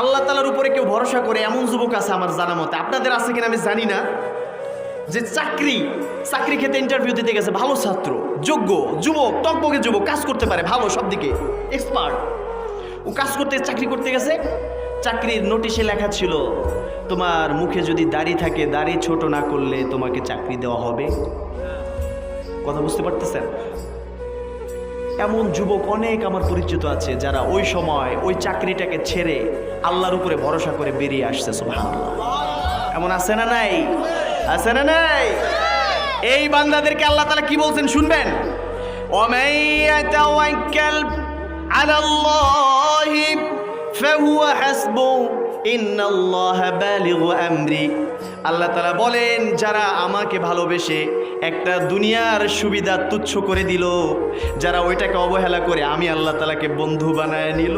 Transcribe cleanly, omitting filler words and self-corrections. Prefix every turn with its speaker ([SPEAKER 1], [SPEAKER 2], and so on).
[SPEAKER 1] আল্লাহ তাআলার উপরে কেউ ভরসা করে এমন যুবক আছে আমার জানা মতে, আপনাদের আছে কিনা আমি জানি না, যে চাকরি খেতে ইন্টারভিউ দিতে গেছে, ভালো ছাত্র, যোগ্য যুবক, টকবকে যুবক, কাজ করতে পারে ভালো, সব দিকে এক্সপার্ট। ও কাজ করতে চাকরি করতে গেছে, চাকরির নোটিশে লেখা ছিল তোমার মুখে যদি দাড়ি থাকে, দাড়ি ছোট না করলে তোমাকে চাকরি দেওয়া হবে। কথা বুঝতে পারতেছেন? এমন যুবক অনেক আমার পরিচিত আছে যারা ওই সময় ওই চাকরিটাকে ছেড়ে আল্লাহর উপরে ভরসা করে বেরিয়ে আসছে। সুবহানাল্লাহ। এমন আছে না নাই? আছে না নাই? এই বান্দাদেরকে আল্লাহ তাআলা কি বলছেন শুনবেন? ওয়ামান ইয়াতাওয়াক্কাল আলাল্লাহি ফাহুয়া হাসবুহু ইন্নাল্লাহা বালিগু আমরি। আল্লাহ তাআলা বলেন, যারা আমাকে ভালোবেসে একটা দুনিয়ার সুবিধা তুচ্ছ করে দিল, যারা ওইটাকে অবহেলা করে আমি আল্লাহ তাআলাকে বন্ধু বানায় নিল,